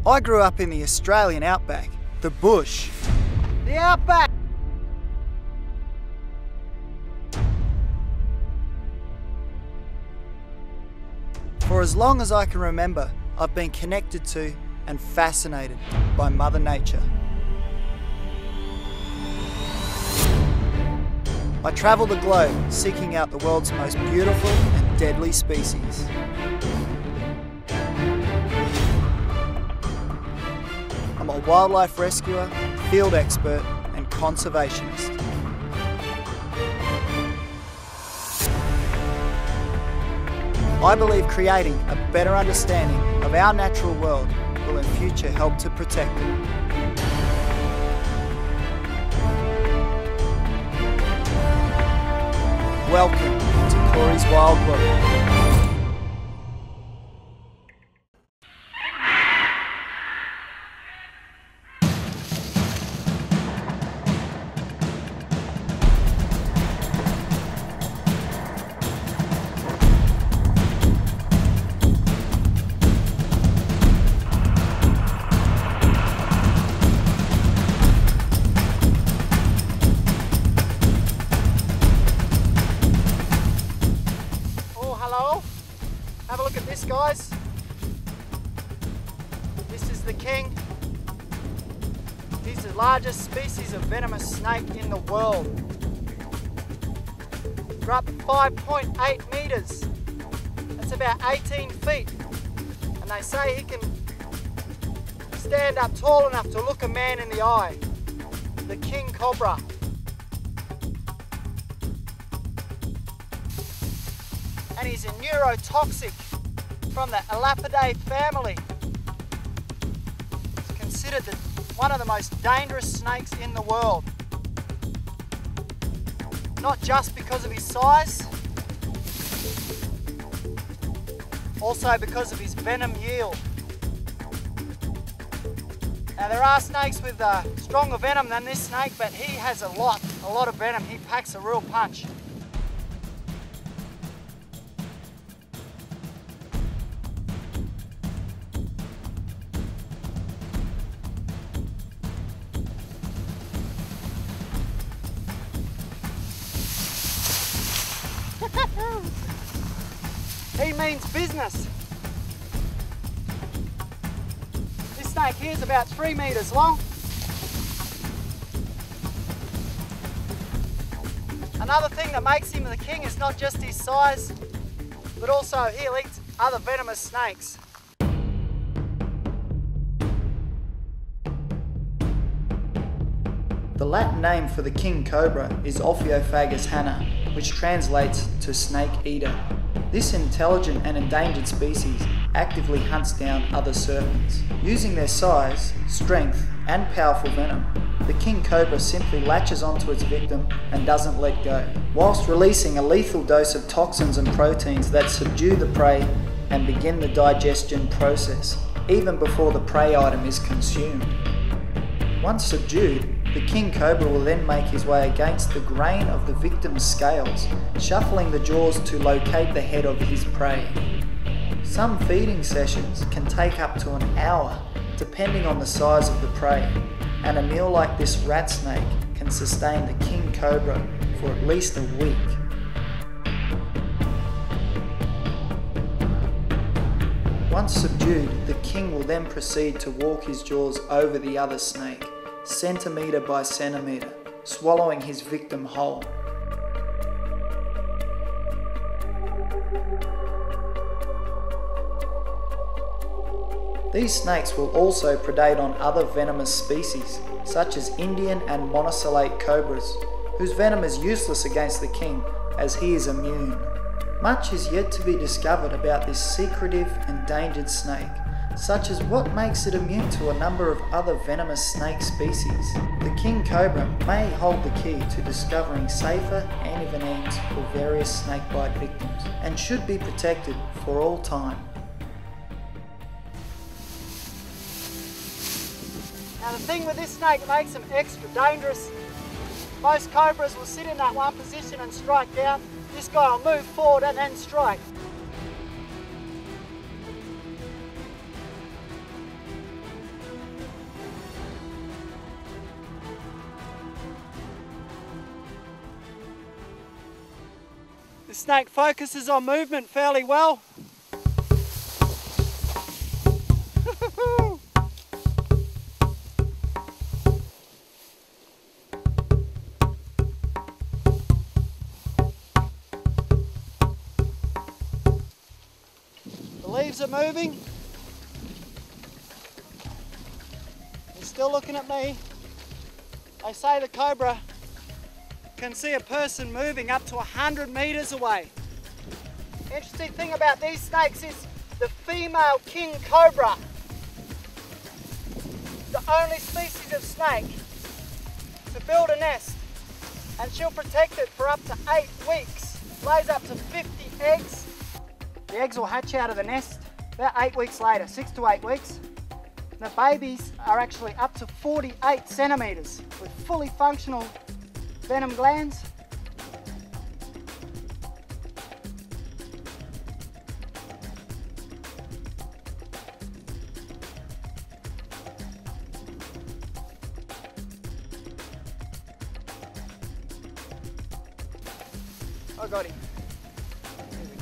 I grew up in the Australian outback, the bush. The outback! For as long as I can remember, I've been connected to and fascinated by Mother Nature. I travel the globe seeking out the world's most beautiful and deadly species. I'm a wildlife rescuer, field expert and conservationist. I believe creating a better understanding of our natural world will in future help to protect it. Welcome to Corey's Wild World. Have a look at this, guys. This is the king. He's the largest species of venomous snake in the world. They're up 5.8 meters. That's about 18 feet. And they say he can stand up tall enough to look a man in the eye. The king cobra. And he's a neurotoxic from the Elapidae family. It's considered one of the most dangerous snakes in the world. Not just because of his size, also because of his venom yield. Now there are snakes with stronger venom than this snake, but he has a lot of venom. He packs a real punch. He means business. This snake here is about 3 meters long. Another thing that makes him the king is not just his size, but also he'll eat other venomous snakes. The Latin name for the king cobra is Ophiophagus hanna, which translates to snake eater. This intelligent and endangered species actively hunts down other serpents. Using their size, strength, and powerful venom, the king cobra simply latches onto its victim and doesn't let go, whilst releasing a lethal dose of toxins and proteins that subdue the prey and begin the digestion process, even before the prey item is consumed. Once subdued, the king cobra will then make his way against the grain of the victim's scales, shuffling the jaws to locate the head of his prey. Some feeding sessions can take up to an hour, depending on the size of the prey, and a meal like this rat snake can sustain the king cobra for at least a week. Once subdued, the king will then proceed to walk his jaws over the other snake, centimetre by centimetre, swallowing his victim whole. These snakes will also predate on other venomous species, such as Indian and monocelate cobras, whose venom is useless against the king as he is immune. Much is yet to be discovered about this secretive, endangered snake, such as what makes it immune to a number of other venomous snake species. The king cobra may hold the key to discovering safer antivenoms for various snakebite victims, and should be protected for all time. Now the thing with this snake that makes him extra dangerous, most cobras will sit in that one position and strike down. This guy will move forward and then strike. The snake focuses on movement fairly well. The leaves are moving. He's still looking at me. They say the cobra can see a person moving up to 100 meters away. Interesting thing about these snakes is the female king cobra, the only species of snake to build a nest, and she'll protect it for up to 8 weeks, lays up to 50 eggs. The eggs will hatch out of the nest about 8 weeks later, 6 to 8 weeks. The babies are actually up to 48 centimeters with fully functional venom glands. I got him. Here we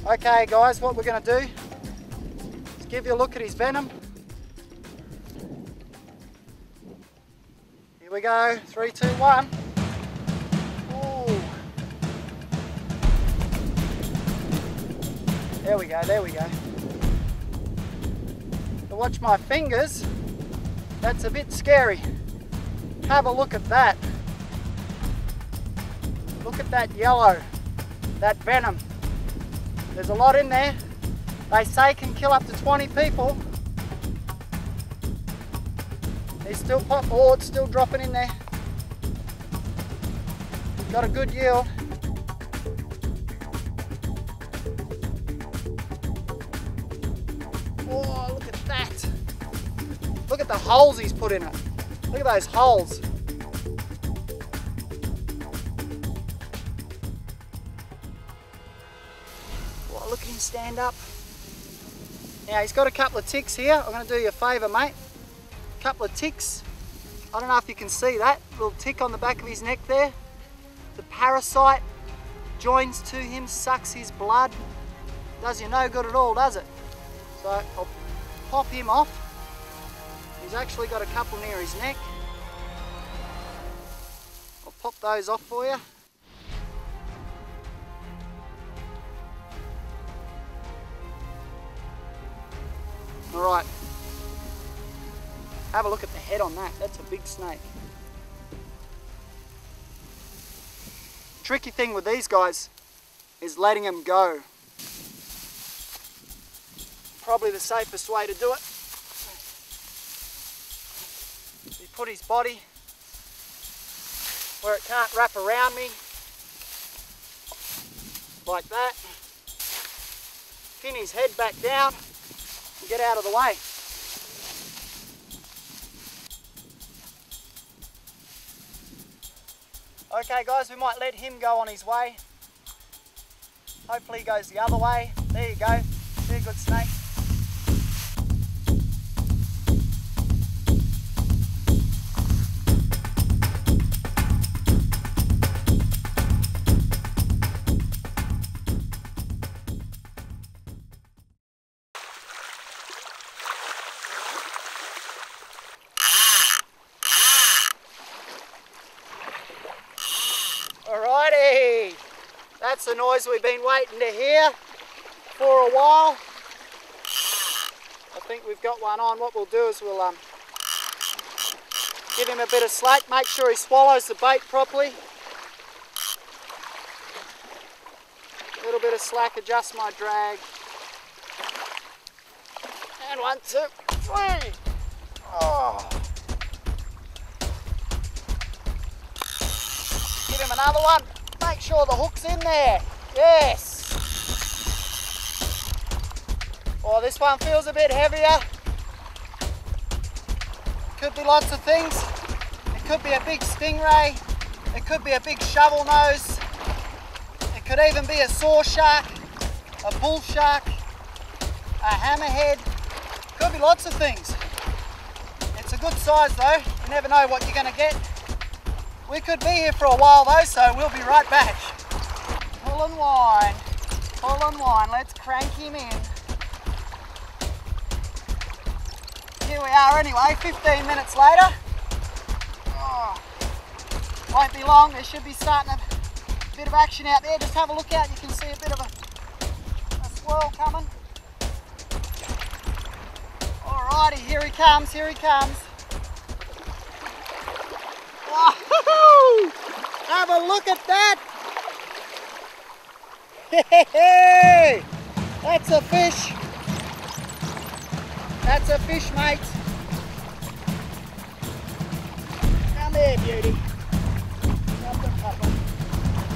go. Okay guys, what we're going to do is give you a look at his venom. Here we go, 3, 2, 1. Ooh. There we go, there we go. To watch my fingers, that's a bit scary. Have a look at that. Look at that yellow, that venom. There's a lot in there. They say can kill up to 20 people. It's still pop, oh, it's still dropping in there. Got a good yield. Oh, look at that. Look at the holes he's put in it. Look at those holes. Oh, look at him stand up. Now he's got a couple of ticks here. I'm going to do you a favour, mate. A couple of ticks. I don't know if you can see that little tick on the back of his neck there. The parasite joins to him, sucks his blood. Does you no good at all, does it? So I'll pop him off. He's actually got a couple near his neck. I'll pop those off for you. Alright, have a look at the head on that. That's a big snake. Tricky thing with these guys is letting them go. Probably the safest way to do it. You put his body where it can't wrap around me, like that. Pin his head back down and get out of the way. Okay guys, we might let him go on his way. Hopefully he goes the other way. There you go. Very good snake. Alrighty, that's the noise we've been waiting to hear for a while. I think we've got one on. What we'll do is we'll give him a bit of slack, make sure he swallows the bait properly. A little bit of slack, adjust my drag. And 1, 2, 3. Oh. Give him another one. Make sure the hook's in there. Yes. Oh, this one feels a bit heavier. Could be lots of things. It could be a big stingray. It could be a big shovel nose. It could even be a saw shark, a bull shark, a hammerhead. Could be lots of things. It's It's a good size though, you never know what you're going to get. We could be here for a while though, so we'll be right back. Pull and wind, let's crank him in. Here we are anyway, 15 minutes later. Oh, won't be long, there should be starting a bit of action out there. Just have a look out, you can see a bit of a swirl coming. Alrighty, here he comes, here he comes. Whoa! Have a look at that! Hey, that's a fish. That's a fish, mate. Come there, beauty.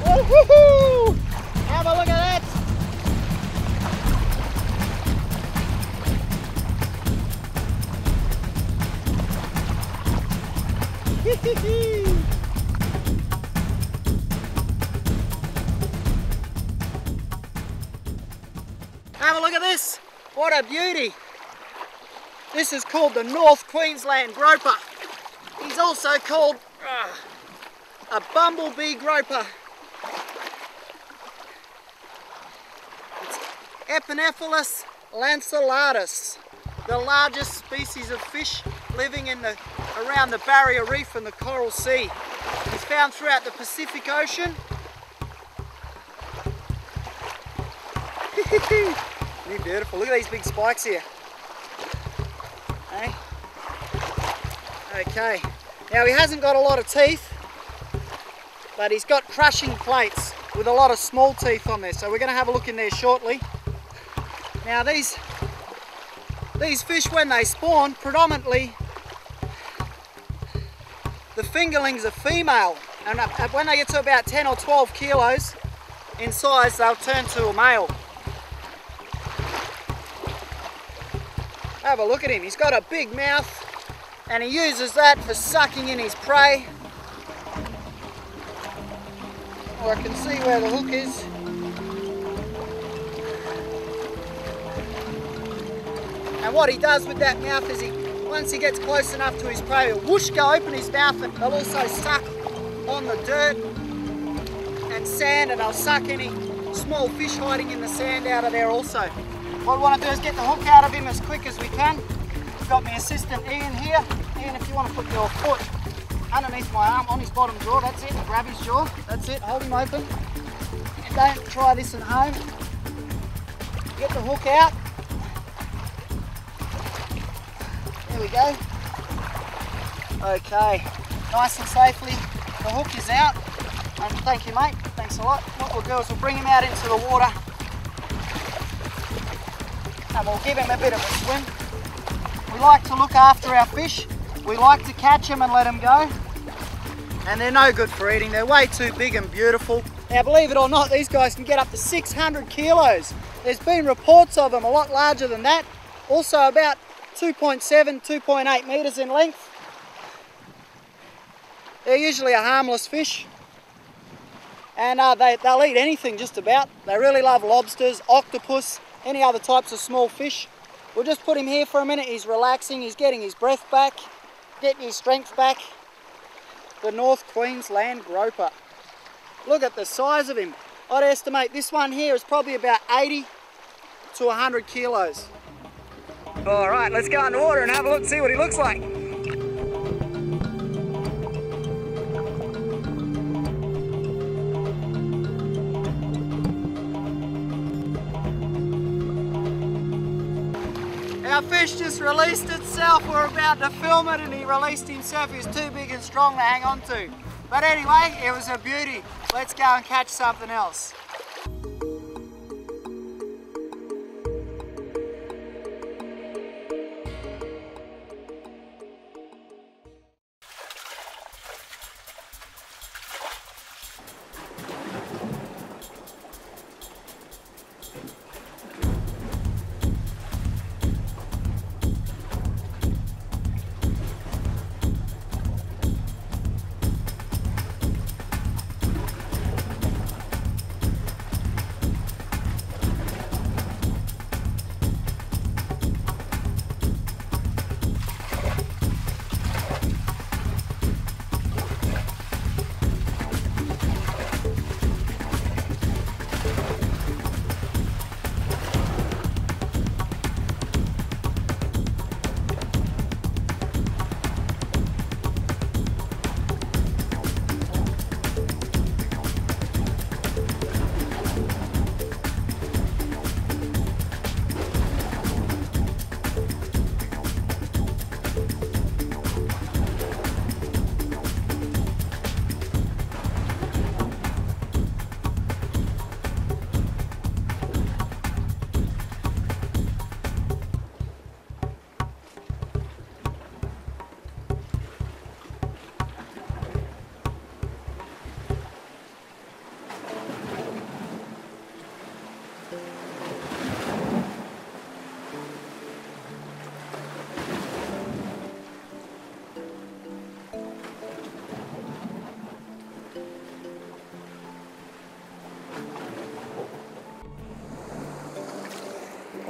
Woo-hoo-hoo! Have a look at that. Have a look at this. What a beauty. This is called the North Queensland groper. He's also called a bumblebee groper. It's Epinephalus lanceolatus, the largest species of fish living in around the barrier reef and the coral sea. It's found throughout the Pacific Ocean. Isn't he beautiful? Look at these big spikes here. Hey? Okay, now he hasn't got a lot of teeth, but he's got crushing plates with a lot of small teeth on there, so we're going to have a look in there shortly. Now these fish, when they spawn, predominantly the fingerlings are female, and when they get to about 10 or 12 kilos in size, they'll turn to a male. Have a look at him, he's got a big mouth and he uses that for sucking in his prey. Or I can see where the hook is. And what he does with that mouth is once he gets close enough to his prey, he'll whoosh, go open his mouth, and they'll also suck on the dirt and sand, and they'll suck any small fish hiding in the sand out of there also. What we want to do is get the hook out of him as quick as we can. I've got my assistant Ian here. Ian, if you want to put your foot underneath my arm on his bottom jaw, that's it, and grab his jaw, that's it, hold him open. And don't try this at home. Get the hook out. There we go. Okay, nice and safely, the hook is out. And thank you, mate, thanks a lot. What we'll do is we'll bring him out into the water and we'll give him a bit of a swim. We like to look after our fish. We like to catch them and let them go. And they're no good for eating. They're way too big and beautiful. Now, believe it or not, these guys can get up to 600 kilos. There's been reports of them a lot larger than that. Also about 2.7, 2.8 meters in length. They're usually a harmless fish. And they'll eat anything just about. They really love lobsters, octopus, any other types of small fish. We'll just put him here for a minute. He's relaxing, he's getting his breath back, getting his strength back. The North Queensland groper. Look at the size of him. I'd estimate this one here is probably about 80 to 100 kilos. All right, let's go underwater and have a look and see what he looks like. Our fish just released itself. We're about to film it and he released himself. He was too big and strong to hang on to. But anyway, it was a beauty. Let's go and catch something else.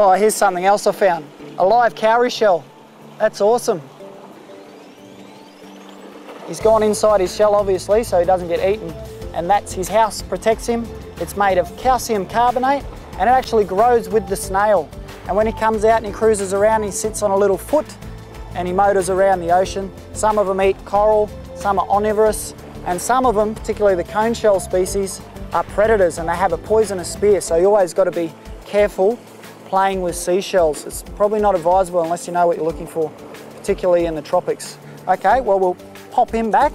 Oh, here's something else I found. A live cowrie shell. That's awesome. He's gone inside his shell, obviously, so he doesn't get eaten. And that's his house, protects him. It's made of calcium carbonate, and it actually grows with the snail. And when he comes out and he cruises around, he sits on a little foot and he motors around the ocean. Some of them eat coral, some are omnivorous, and some of them, particularly the cone shell species, are predators and they have a poisonous spear. So you always got to be careful playing with seashells. It's probably not advisable unless you know what you're looking for, particularly in the tropics. Okay, well, we'll pop him back,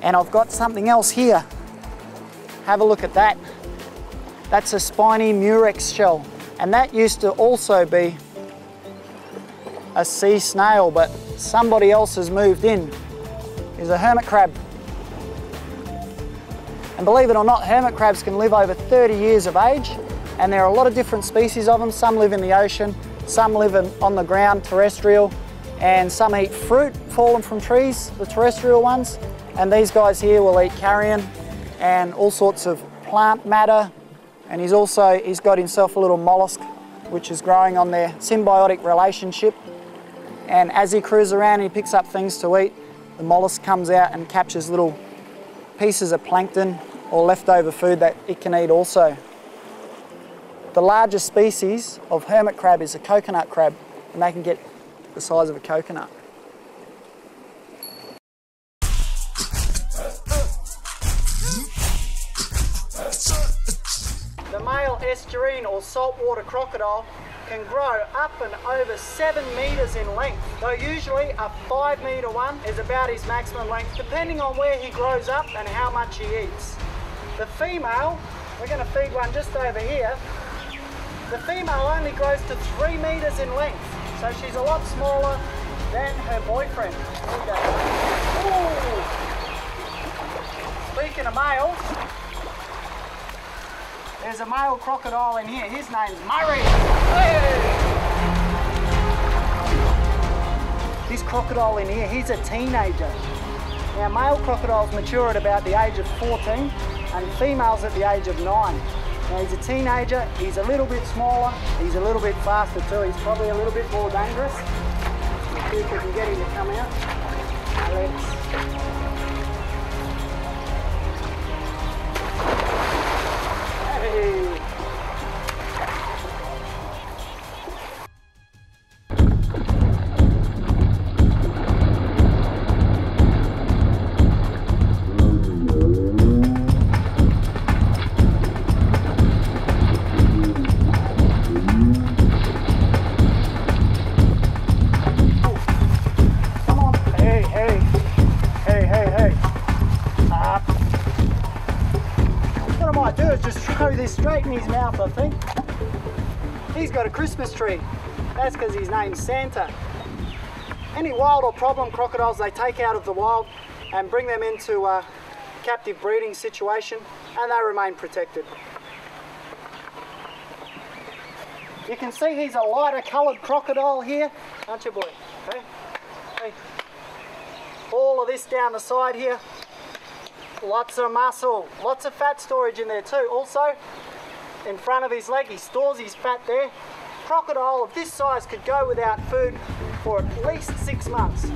and I've got something else here. Have a look at that. That's a spiny murex shell, and that used to also be a sea snail, but somebody else has moved in. Here's a hermit crab. And believe it or not, hermit crabs can live over 30 years of age, and there are a lot of different species of them. Some live in the ocean, some live on the ground, terrestrial, and some eat fruit fallen from trees, the terrestrial ones. And these guys here will eat carrion and all sorts of plant matter. And he's got himself a little mollusk which is growing on their symbiotic relationship. And as he cruises around, he picks up things to eat. The mollusk comes out and captures little pieces of plankton or leftover food that it can eat also. The largest species of hermit crab is a coconut crab, and they can get the size of a coconut. The male estuarine or saltwater crocodile can grow up and over 7 metres in length, though usually a 5 metre one is about his maximum length, depending on where he grows up and how much he eats. The female, we're going to feed one just over here, the female only grows to 3 metres in length, so she's a lot smaller than her boyfriend. Ooh. Speaking of males, there's a male crocodile in here. His name's Murray. Hey! This crocodile in here, he's a teenager. Now, male crocodiles mature at about the age of 14 and females at the age of 9. Now, he's a teenager, he's a little bit smaller, he's a little bit faster too, he's probably a little bit more dangerous. Let's see if we can get him to come out. Hey. This straight in his mouth, I think. He's got a Christmas tree. That's because his name's Santa. Any wild or problem crocodiles they take out of the wild and bring them into a captive breeding situation, and they remain protected. You can see he's a lighter coloured crocodile here, aren't you, boy? Okay. Hey. All of this down the side here. Lots of muscle, lots of fat storage in there too. Also, in front of his leg, he stores his fat there. Crocodile of this size could go without food for at least 6 months.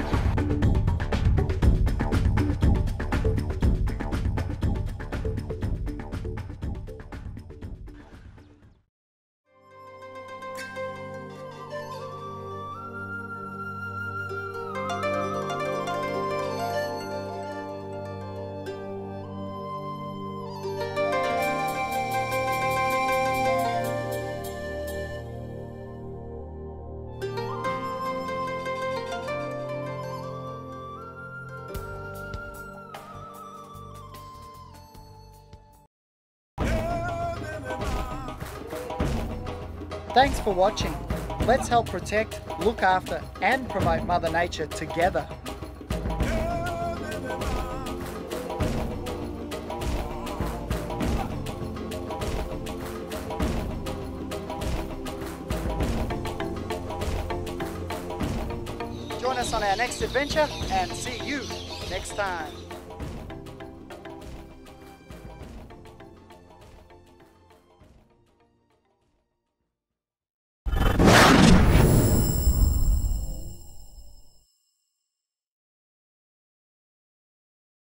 Thanks for watching. Let's help protect, look after and promote Mother Nature together. Join us on our next adventure and see you next time.